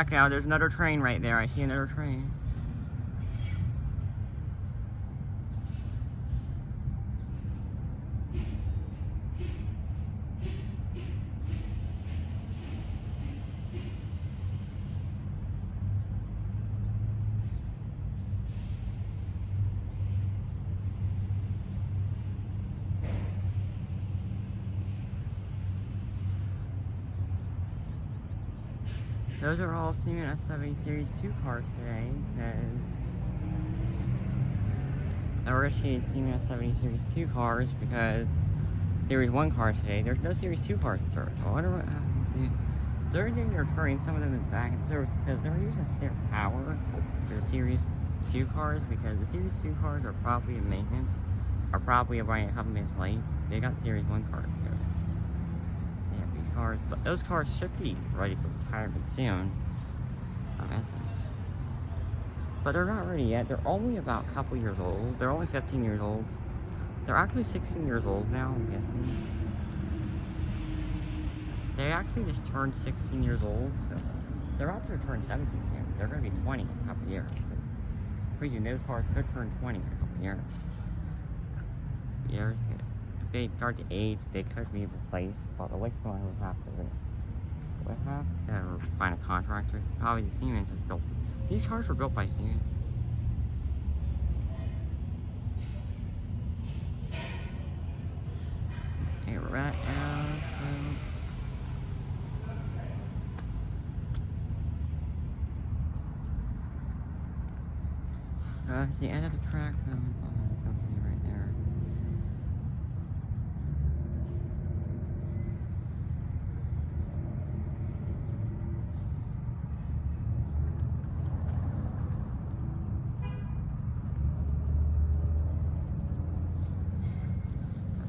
track now. There's another train right there. I see another train. Those are all Siemens S70 Series 2 cars today, because we're going to see Siemens S70 Series 2 cars because Series 1 cars today. There's no Series 2 cars in service. So I wonder what happened. They're turning some of them back in service because they're using their power for the Series 2 cars, because the Series 2 cars are probably in maintenance, are probably running a couple minutes late. They got Series 1 cars. Cars, but those cars should be ready for retirement soon. But they're not ready yet. They're only about a couple years old. They're only 15 years old. They're actually 16 years old now, I'm guessing. They actually just turned 16 years old, so they're about to turn 17 soon. They're going to be 20 in a couple years. Pretty soon, those cars could turn 20 in a couple years. If they start to age, they could be replaced, but the Lynx one would have to find a contractor. Probably the Siemens is built. These cars were built by Siemens. Hey, right now, it's the end of the track. Something right there.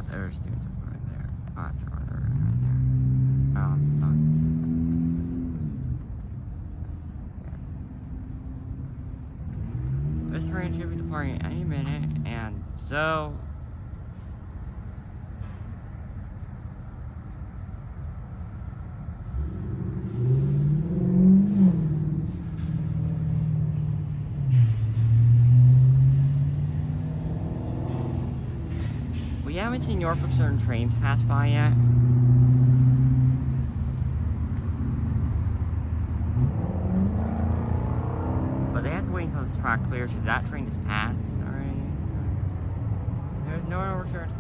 There's students right there. Oh, they're right there. Oh, I'm stuck. Yeah. This train should be departing any minute, and so we haven't seen Norfolk Southern trains pass by yet. But they have to wait until this track clears because that train is passed already. There's no Norfolk Southern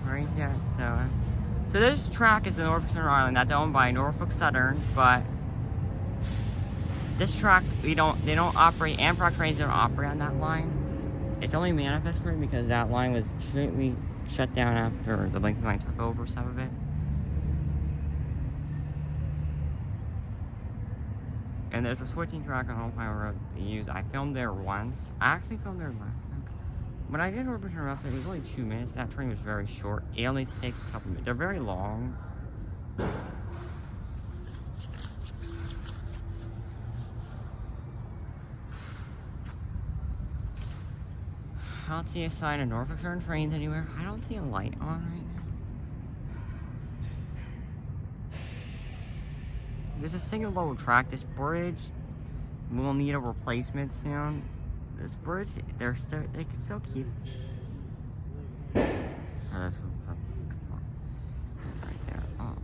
right yet, so this track is the Norfolk Southern Island. That's owned by Norfolk Southern, but this track they don't operate. Amtrak trains don't operate on that line. It's only manifested because that line was completely shut down after the Lynx line took over some of it. And there's a switching track on Ohio Road they use. I filmed there once. I actually filmed there last time. When I did Orbition Rough, it was only 2 minutes. That train was very short. It only takes a couple minutes. They're very long. I don't see a sign of Norfolk Southern trains anywhere. I don't see a light on right now. There's a single level track. This bridge will need a replacement soon. This bridge, they can still keep. Right there. Oh.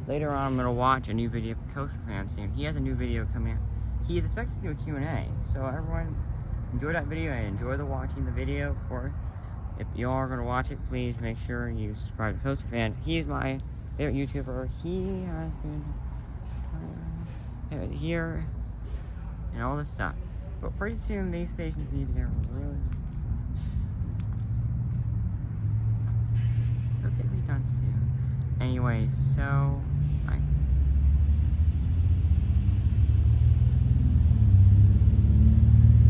Later on, I'm going to watch a new video of Coaster Fan soon. He has a new video coming out. He is expected to do a Q&A. So everyone, enjoy that video and enjoy watching the video. If you are going to watch it, please make sure you subscribe to Coaster Fan. He's my favorite YouTuber. He has been here and all this stuff. But pretty soon, these stations need to get really... They'll get redone soon. Anyway, so...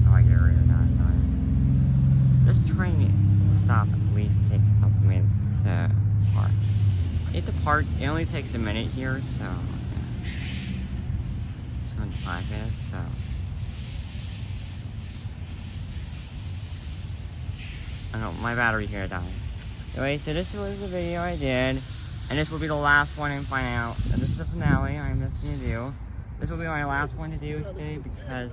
I get rid of that noise. This train to stop at least takes a couple minutes to park. it departs. It only takes a minute here, so yeah. It's only 5 minutes, so. I know my battery here died. Anyway, so this was the video I did, and this will be the last one I'm finding out. And this is the finale I'm just gonna do. This will be my last one to do today because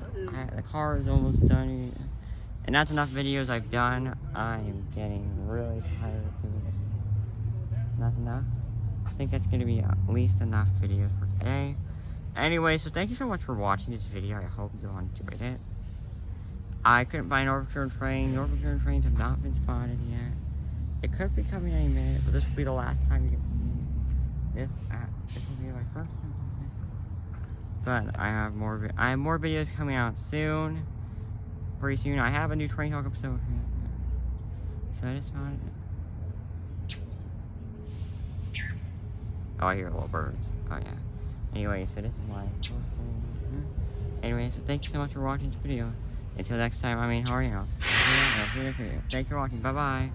the car is almost done. And that's enough videos I've done. I am getting really tired of doing this. Not enough? I think that's going to be at least enough videos for today. Anyway, so thank you so much for watching this video. I hope you all enjoyed it. I couldn't find Norfolk train. Norfolk trains have not been spotted yet. It could be coming any minute, but this will be the last time you get to see this. This will be my first time doing it. But I have more videos coming out soon. Pretty soon. I have a new Train Talk episode. So that is not it. Oh, I hear little birds. Oh yeah. Anyway, so this is my first time. Anyway, so thank you so much for watching this video. Until next time, I mean, how are you else? Thank you for watching. Bye bye.